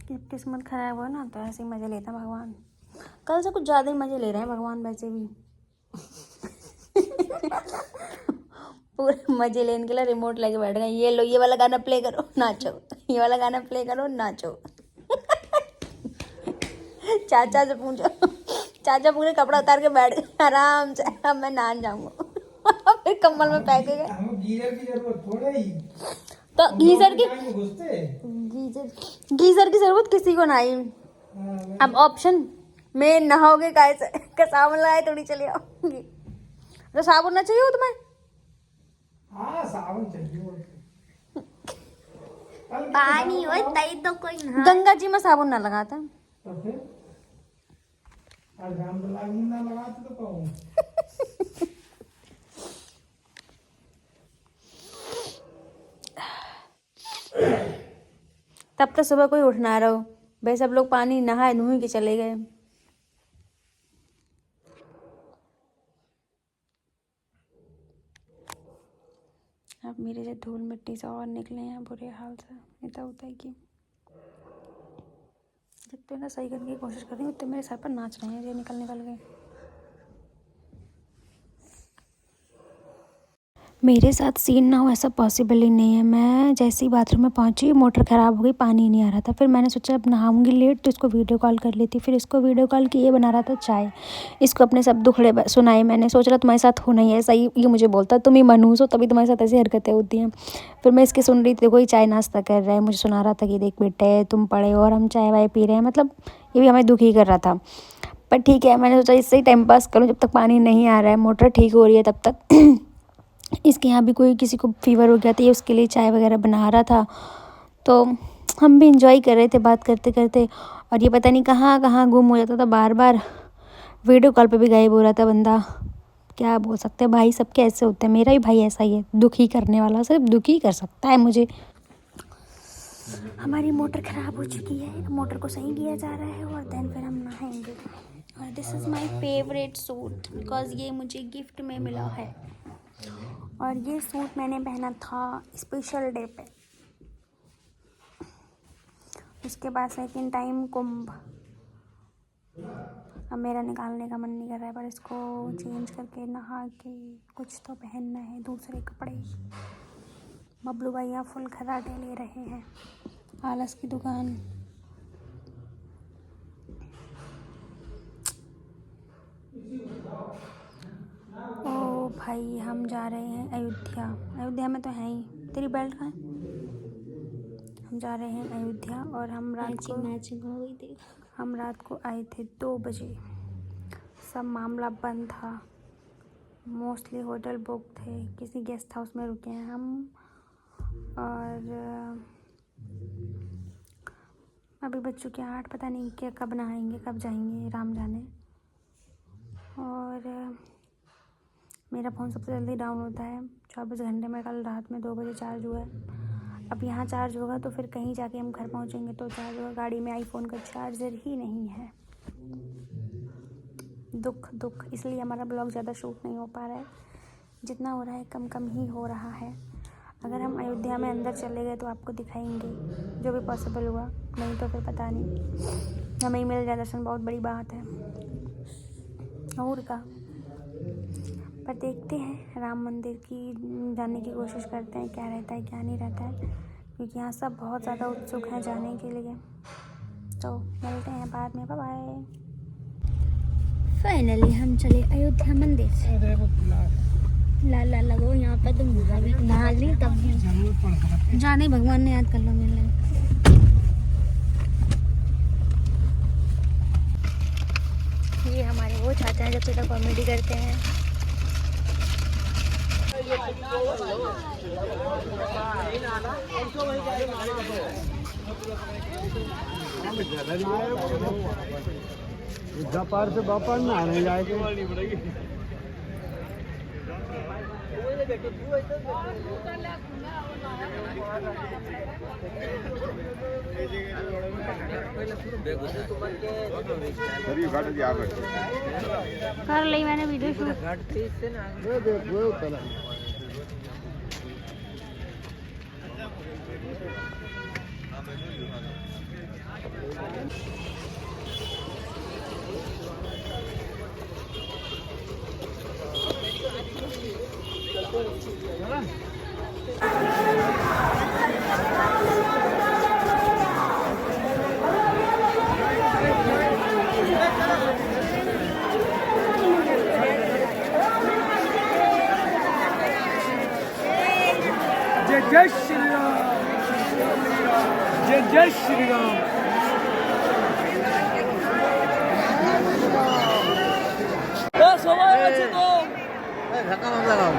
किस्मत खराब हो ना तो ऐसे ही मजे लेता भगवान। कल से कुछ ज़्यादा ही मजे ले रहे हैं भगवान वैसे भी। पूरे मजे लेने के लिए रिमोट लेके बैठ गए। ये लो, ये वाला गाना प्ले करो, नाचो। ये वाला गाना प्ले करो, नाचो। चाचा से पूछो, चाचा पूरे कपड़ा उतार के बैठ गए आराम से। अब मैं नहाने जाऊंगा। फिर कंबल में पैके गए। तो गीजर की जरूरत किसी को नहीं। अब ऑप्शन में नहाओगे कैसे, साबुन लगाए थोड़ी चली आओगी। तो साबुन ना चाहिए हो तुम्हें? हाँ साबुन चाहिए। पानी होता ही तो कोई ना। गंगा जी में साबुन ना लगाता तो फिर ना लगाते तो कहूँ। तब तो सुबह कोई उठ ना रहो भाई, सब लोग पानी नहाए नुही के चले गए। अब मेरे से धूल मिट्टी से और निकले हैं बुरे हाल से। इतना होता है कि जितने ना सही करने की कोशिश कर रही हूँ उतने मेरे सर पर नाच रहे हैं ये निकल गए। मेरे साथ सीन ना हो ऐसा पॉसिबल ही नहीं है। मैं जैसे ही बाथरूम में पहुंची मोटर ख़राब हो गई, पानी नहीं आ रहा था। फिर मैंने सोचा अब नहाऊंगी लेट तो इसको वीडियो कॉल कर लेती। फिर इसको वीडियो कॉल की, ये बना रहा था चाय। इसको अपने सब दुखड़े सुनाए मैंने। सोच रहा तुम्हारे साथ होना ही है सही। ये मुझे बोलता तुम ही मनहूस हो तभी तुम्हारे साथ ऐसी हरकतें होती हैं। फिर मैं इसकी सुन रही थी, देखो ये चाय नाश्ता कर रहा है, मुझे सुना रहा था कि देख बेटे तुम पढ़े हो और हम चाय वाय पी रहे हैं। मतलब ये भी हमें दुखी कर रहा था। पर ठीक है, मैंने सोचा इससे ही टाइम पास करूँ जब तक पानी नहीं आ रहा है, मोटर ठीक हो रही है तब तक। इसके यहाँ भी कोई किसी को फीवर हो गया था, ये उसके लिए चाय वगैरह बना रहा था। तो हम भी इंजॉय कर रहे थे बात करते करते। और ये पता नहीं कहाँ कहाँ गुम हो जाता था, बार बार वीडियो कॉल पे भी गायब हो रहा था बंदा। क्या बोल सकते हैं, भाई सबके ऐसे होते हैं। मेरा भी भाई ऐसा ही है, दुखी करने वाला, सिर्फ दुखी कर सकता है मुझे। हमारी मोटर ख़राब हो चुकी है, मोटर को सही किया जा रहा है और देन फिर हम नहाएंगे। और this is my favourite suit because ये मुझे गिफ्ट में मिला है। और ये सूट मैंने पहना था स्पेशल डे पे। उसके बाद सेकंड टाइम कुंभ। अब मेरा निकालने का मन नहीं कर रहा है, पर इसको चेंज करके नहा के कुछ तो पहनना है, दूसरे कपड़े। बबलू भैया फुल खर्राटे ले रहे हैं। आलस की दुकान। ओ भाई हम जा रहे हैं अयोध्या। अयोध्या में तो है ही। तेरी बेल्ट कहाँ है? हम जा रहे हैं अयोध्या और हम रात को आए थे 2 बजे। सब मामला बंद था, मोस्टली होटल बुक थे, किसी गेस्ट हाउस में रुके हैं हम। और अभी बज चुके 8, पता नहीं क्या कब नहाएंगे कब जाएंगे, राम जाने। और मेरा फ़ोन सबसे जल्दी डाउन होता है 24 घंटे में। कल रात में 2 बजे चार्ज हुआ है। अब यहाँ चार्ज होगा तो फिर कहीं जाके हम घर पहुँचेंगे तो चार्ज होगा। गाड़ी में आईफोन का चार्जर ही नहीं है। दुख इसलिए हमारा ब्लॉग ज़्यादा शूट नहीं हो पा रहा है। जितना हो रहा है कम कम ही हो रहा है। अगर हम अयोध्या में अंदर चले गए तो आपको दिखाएंगे जो भी पॉसिबल हुआ, नहीं तो फिर पता नहीं। हमें मिल जाए दर्शन, बहुत बड़ी बात है। और का पर देखते हैं, राम मंदिर की जाने की कोशिश करते हैं, क्या रहता है क्या नहीं रहता है, क्योंकि यहाँ सब बहुत ज़्यादा उत्सुक हैं जाने के लिए। तो मिलते हैं बाद में, बाय बाय। फाइनली हम चले अयोध्या मंदिर से। ला लगो यहाँ पर तुम नहा ली तब भी जाने भगवान ने याद कर लो मिलने। ये हमारे वो चाचा हैं जो थोड़ा कॉमेडी करते हैं। पार से बापा नहाने जाएंगे। कर ली मैंने वीडियो शूट। जय जय श्री राम, जय जय श्री राम। धक्का मत लगाओ।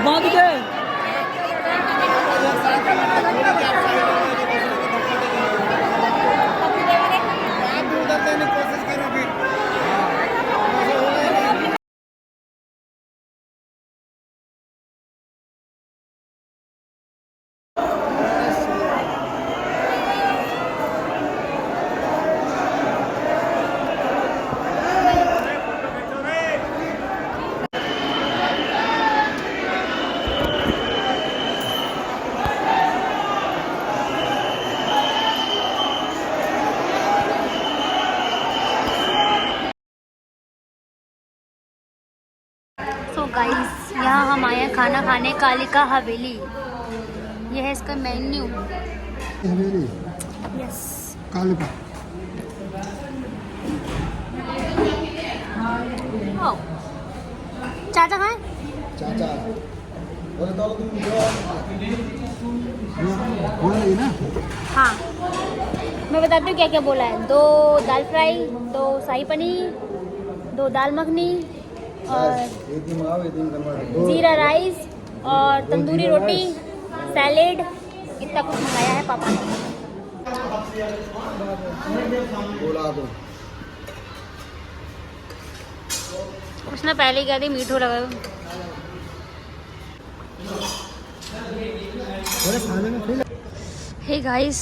बांध के कोशिश करो फिर। सो गाइस, यहाँ हम आए हैं खाना खाने कालिका हवेली। ये है इसका मेन्यू। हवेली यस। कालिका। चाचा खाएं? चाचा बोले तो तुम बोल रही ना। हाँ, मैं बताती हूँ क्या क्या बोला है। 2 दाल फ्राई, 2 शाही पनीर, 2 दाल मखनी और एक दिन मंगाओ, एक दिन करवा। जीरा राइस और तंदूरी रोटी, सैलेड, इतना कुछ मंगाया है पापा ने। बोला दो। उसने पहले क्या थी मीठू लगा। खाने में फिर हे गाइस,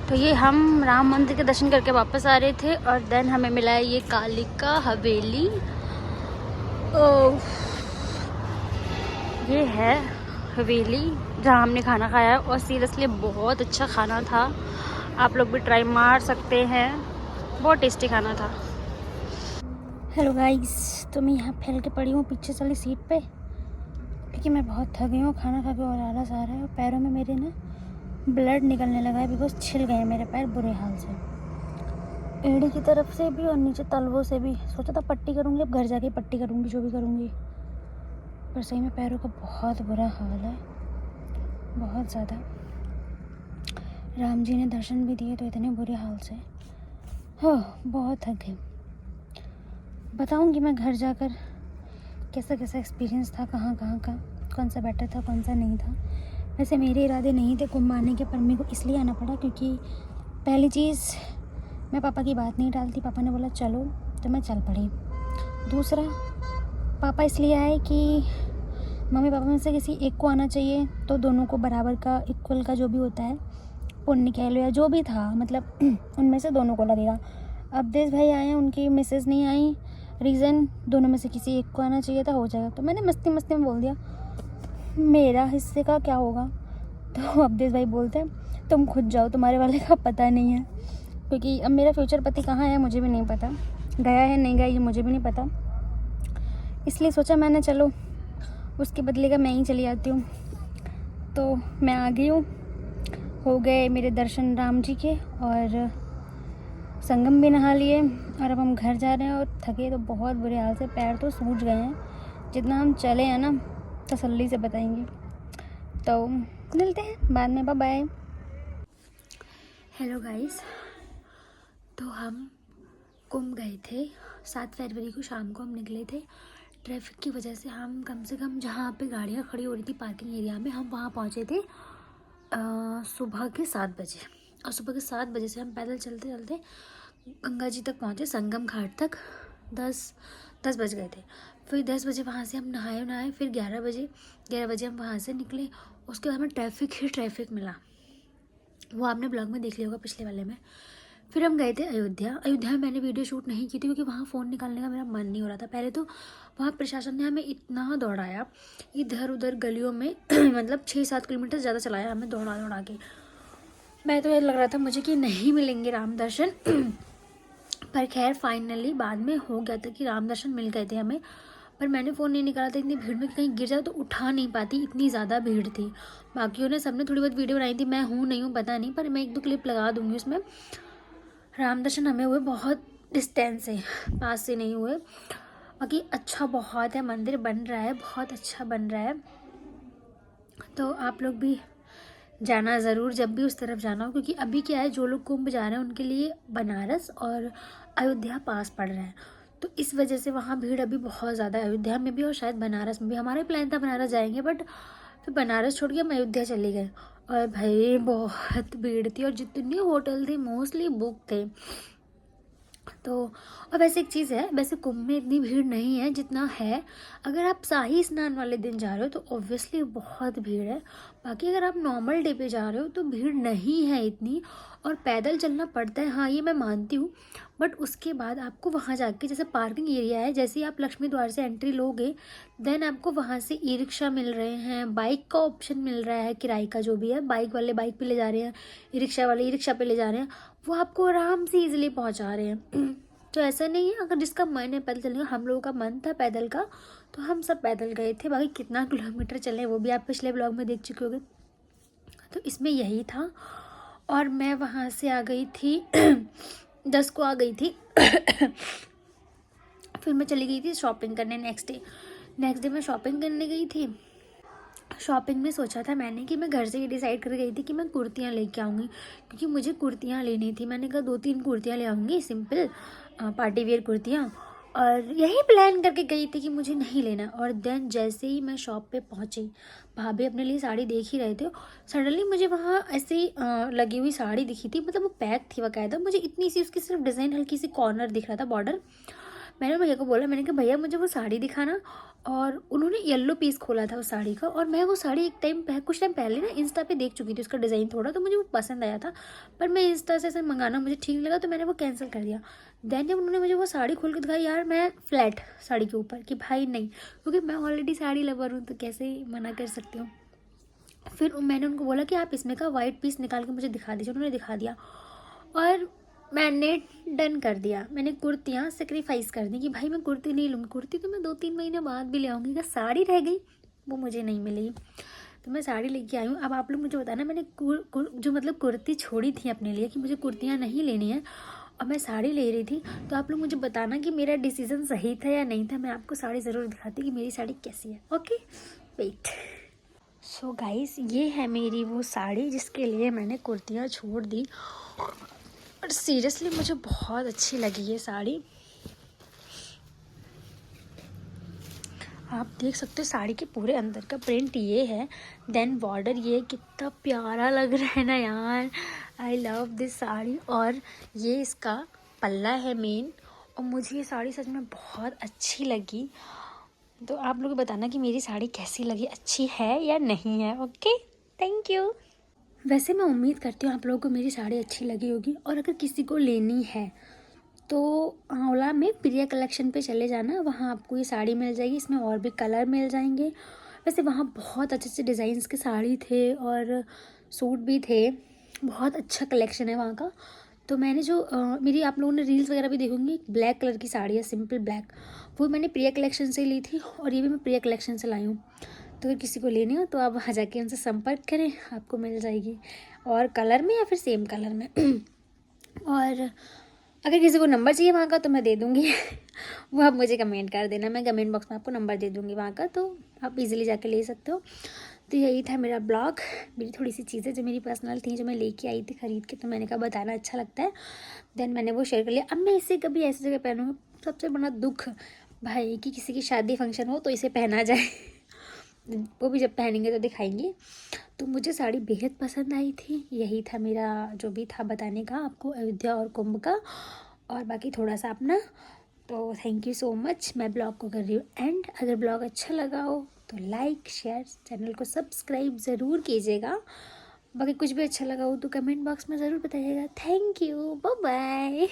तो ये हम राम मंदिर के दर्शन करके वापस आ रहे थे और देन हमें मिला है ये कालिका हवेली। ये है हवेली जहाँ हमने खाना खाया और सीरियसली बहुत अच्छा खाना था। आप लोग भी ट्राई मार सकते हैं, बहुत टेस्टी खाना था। हेलो गाइस, तो मैं यहाँ फैल के पड़ी हूँ पीछे वाली सीट पे क्योंकि मैं बहुत थक गई हूँ। खाना खा के और आलस आ रहा है और पैरों में मेरे ना ब्लड निकलने लगा है बिकॉज छिल गए हैं मेरे पैर बुरे हाल से, एड़ी की तरफ से भी और नीचे तलवों से भी। सोचा था पट्टी करूँगी, अब घर जाके पट्टी करूँगी, जो भी करूँगी, पर सही में पैरों का बहुत बुरा हाल है, बहुत ज़्यादा। राम जी ने दर्शन भी दिए तो इतने बुरे हाल से हो, बहुत थक गई। बताऊँगी मैं घर जाकर कैसा कैसा एक्सपीरियंस था, कहाँ कहाँ का, कौन सा बेटर था, कौन सा नहीं था। वैसे मेरे इरादे नहीं थे कुंभ आने के, पर मेरे को इसलिए आना पड़ा क्योंकि पहली चीज़, मैं पापा की बात नहीं टालती। पापा ने बोला चलो तो मैं चल पड़ी। दूसरा, पापा इसलिए आए कि मम्मी पापा में से किसी एक को आना चाहिए, तो दोनों को बराबर का, इक्वल का जो भी होता है, पुण्य कह लो या जो भी था, मतलब उनमें से दोनों को लगेगा। अब देश भाई आए हैं, उनकी मिसेज़ नहीं आई, रीज़न दोनों में से किसी एक को आना चाहिए था, हो जाएगा। तो मैंने मस्ती मस्ती में बोल दिया मेरा हिस्से का क्या होगा। तो अवधेश भाई बोलते हैं तुम खुद जाओ, तुम्हारे वाले का पता नहीं है, क्योंकि अब मेरा फ्यूचर पति कहाँ है मुझे भी नहीं पता, गया है नहीं गया ये मुझे भी नहीं पता। इसलिए सोचा मैंने चलो उसके बदले का मैं ही चली जाती हूँ। तो मैं आ गई हूँ, हो गए मेरे दर्शन राम जी के और संगम भी नहा लिए और अब हम घर जा रहे हैं। और थके तो बहुत बुरे हाल से, पैर तो सूज गए हैं। जितना हम चले हैं ना तसल्ली से बताएंगे। तो मिलते हैं बाद में, बाय बाय। हेलो गाइस, तो हम कुंभ गए थे 7 फरवरी को, शाम को हम निकले थे। ट्रैफिक की वजह से हम कम से कम जहाँ पे गाड़ियाँ खड़ी हो रही थी पार्किंग एरिया में, हम वहाँ पहुँचे थे सुबह के 7 बजे। और सुबह के 7 बजे से हम पैदल चलते चलते गंगा जी तक पहुँचे, संगम घाट तक 10 बज गए थे। फिर 10 बजे वहाँ से हम नहाए, फिर 11 बजे हम वहाँ से निकले। उसके बाद हमें ट्रैफिक ही ट्रैफिक मिला, वो आपने ब्लॉग में देख लिया होगा पिछले वाले में। फिर हम गए थे अयोध्या। अयोध्या में मैंने वीडियो शूट नहीं की थी क्योंकि वहाँ फ़ोन निकालने का मेरा मन नहीं हो रहा था। पहले तो वहाँ प्रशासन ने हमें इतना दौड़ाया इधर उधर गलियों में मतलब 6-7 किलोमीटर ज़्यादा चलाया हमें दौड़ा दौड़ा के। मैं तो ये लग रहा था मुझे कि नहीं मिलेंगे राम दर्शन पर खैर फाइनली बाद में हो गया था कि राम दर्शन मिल गए थे हमें। पर मैंने फ़ोन नहीं निकाला था इतनी भीड़ में कि कहीं गिर जाए तो उठा नहीं पाती, इतनी ज़्यादा भीड़ थी। बाकियों ने सबने थोड़ी बहुत वीडियो बनाई थी, मैं हूँ नहीं हूँ पता नहीं, पर मैं 1-2 क्लिप लगा दूँगी उसमें। राम दर्शन हमें हुए बहुत डिस्टेंस से, पास से नहीं हुए। बाकी अच्छा बहुत है, मंदिर बन रहा है, बहुत अच्छा बन रहा है। तो आप लोग भी जाना ज़रूर जब भी उस तरफ जाना हो, क्योंकि अभी क्या है जो लोग कुंभ जा रहे हैं उनके लिए बनारस और अयोध्या पास पड़ रहा है, तो इस वजह से वहाँ भीड़ अभी बहुत ज़्यादा है, अयोध्या में भी और शायद बनारस में भी। हमारा प्लान था बनारस जाएंगे बट फिर बनारस छोड़ के हम अयोध्या चले गए और भाई बहुत भीड़ थी और जितने होटल थे मोस्टली बुक थे। तो और वैसे एक चीज़ है, वैसे कुंभ में इतनी भीड़ नहीं है जितना है अगर आप शाही स्नान वाले दिन जा रहे हो तो ऑब्वियसली बहुत भीड़ है। बाकी अगर आप नॉर्मल डे पे जा रहे हो तो भीड़ नहीं है इतनी, और पैदल चलना पड़ता है हाँ ये मैं मानती हूँ। बट उसके बाद आपको वहाँ जाके जैसे पार्किंग एरिया है, जैसे ही आप लक्ष्मी द्वार से एंट्री लोगे देन आपको वहाँ से ई रिक्शा मिल रहे हैं, बाइक का ऑप्शन मिल रहा है, किराए का जो भी है, बाइक वाले बाइक पे ले जा रहे हैं, ई रिक्शा वाले ई रिक्शा पे ले जा रहे हैं, वो आपको आराम से ईजिली पहुँचा रहे हैं। तो ऐसा नहीं है, अगर जिसका मन है पैदल चलने का, हम लोगों का मन था पैदल का तो हम सब पैदल गए थे। बाकी कितना किलोमीटर चले वो भी आप पिछले ब्लॉग में देख चुके होंगे। तो इसमें यही था और मैं वहाँ से आ गई थी 10 को आ गई थी फिर मैं चली गई थी शॉपिंग करने नेक्स्ट डे मैं शॉपिंग करने गई थी। शॉपिंग में सोचा था मैंने कि मैं घर से ही डिसाइड कर गई थी कि मैं कुर्तियाँ लेके आऊँगी, क्योंकि मुझे कुर्तियाँ लेनी थी। मैंने कहा 2-3 कुर्तियाँ ले आऊँगी सिंपल पार्टी वेयर कुर्तियाँ, और यही प्लान करके गई थी कि मुझे नहीं लेना। और देन जैसे ही मैं शॉप पे पहुँची, भाभी अपने लिए साड़ी देख ही रहे थे, सडनली मुझे वहाँ ऐसी लगी हुई साड़ी दिखी थी, मतलब वो पैक थी बाकायदा, मुझे इतनी सी उसकी सिर्फ डिज़ाइन हल्की सी कॉर्नर दिख रहा था बॉर्डर। मैंने भैया को बोला, मैंने कहा भैया मुझे वो साड़ी दिखाना, और उन्होंने येलो पीस खोला था उस साड़ी का। और मैं वो साड़ी कुछ टाइम पहले ना इंस्टा पे देख चुकी थी उसका डिज़ाइन थोड़ा, तो मुझे वो पसंद आया था, पर मैं इंस्टा से मंगाना मुझे ठीक लगा तो मैंने वो कैंसिल कर दिया। देन जब उन्होंने मुझे वो साड़ी खोल के दिखाई, यार मैं फ्लैट साड़ी के ऊपर कि भाई नहीं, क्योंकि मैं ऑलरेडी साड़ी लवर हूँ तो कैसे मना कर सकती हूँ। फिर मैंने उनको बोला कि आप इसमें का वाइट पीस निकाल के मुझे दिखा दीजिए, उन्होंने दिखा दिया और मैंने डन कर दिया। मैंने कुर्तियाँ सेक्रीफाइस कर दी कि भाई मैं कुर्ती नहीं लूँगी, कुर्ती तो मैं 2-3 महीने बाद भी ले आऊँगी। अगर साड़ी रह गई वो मुझे नहीं मिलेगी, तो मैं साड़ी लेके आई हूँ। अब आप लोग मुझे बताना, मैंने जो मतलब कुर्ती छोड़ी थी अपने लिए कि मुझे कुर्तियाँ नहीं लेनी है और मैं साड़ी ले रही थी, तो आप लोग मुझे बताना कि मेरा डिसीज़न सही था या नहीं था। मैं आपको साड़ी ज़रूर दिखाती कि मेरी साड़ी कैसी है। Okay wait. सो गाइस ये है मेरी वो साड़ी जिसके लिए मैंने कुर्तियाँ छोड़ दी, और सीरियसली मुझे बहुत अच्छी लगी ये साड़ी। आप देख सकते हो साड़ी के पूरे अंदर का प्रिंट ये है, देन बॉर्डर ये कितना प्यारा लग रहा है ना यार। I love this sari. और ये इसका पल्ला है मेन, और मुझे ये साड़ी सच में बहुत अच्छी लगी। तो आप लोग बताना कि मेरी साड़ी कैसी लगी, अच्छी है या नहीं है। Okay thank you. वैसे मैं उम्मीद करती हूँ आप लोगों को मेरी साड़ी अच्छी लगी होगी, और अगर किसी को लेनी है तो आंवला में प्रिया कलेक्शन पे चले जाना, वहाँ आपको ये साड़ी मिल जाएगी। इसमें और भी कलर मिल जाएंगे। वैसे वहाँ बहुत अच्छे अच्छे डिज़ाइंस के साड़ी थे और सूट भी थे, बहुत अच्छा कलेक्शन है वहाँ का। तो मैंने जो मेरी आप लोगों ने रील्स वगैरह भी देखोगे, ब्लैक कलर की साड़ी है सिंपल ब्लैक, वो मैंने प्रिया कलेक्शन से ली थी, और ये भी मैं प्रिया कलेक्शन से लाई हूँ। तो अगर किसी को लेनी हो तो आप वहाँ जाके उनसे संपर्क करें, आपको मिल जाएगी, और कलर में या फिर सेम कलर में। और अगर किसी को नंबर चाहिए वहाँ का तो मैं दे दूँगी वो आप मुझे कमेंट कर देना, मैं कमेंट बॉक्स में आपको नंबर दे दूँगी वहाँ का, तो आप इजीली जाके ले सकते हो। तो यही था मेरा ब्लॉग, मेरी थोड़ी सी चीज़ें जो मेरी पर्सनल थी जो मैं लेके आई थी ख़रीद के, तो मैंने कहा बताना अच्छा लगता है, देन मैंने वो शेयर कर लिया। अब मैं इसे कभी ऐसी जगह पहनूँगी, सबसे बड़ा दुख भाई कि किसी की शादी फंक्शन हो तो इसे पहना जाए वो भी जब पहनेंगे तो दिखाएंगे। तो मुझे साड़ी बेहद पसंद आई थी। यही था मेरा जो भी था बताने का आपको अयोध्या और कुंभ का, और बाकी थोड़ा सा अपना। तो थैंक यू सो मच। मैं ब्लॉग को कर रही हूँ एंड। अगर ब्लॉग अच्छा लगा हो तो लाइक शेयर, चैनल को सब्सक्राइब ज़रूर कीजिएगा। बाकी कुछ भी अच्छा लगा हो तो कमेंट बॉक्स में ज़रूर बताइएगा। Thank you, bye bye.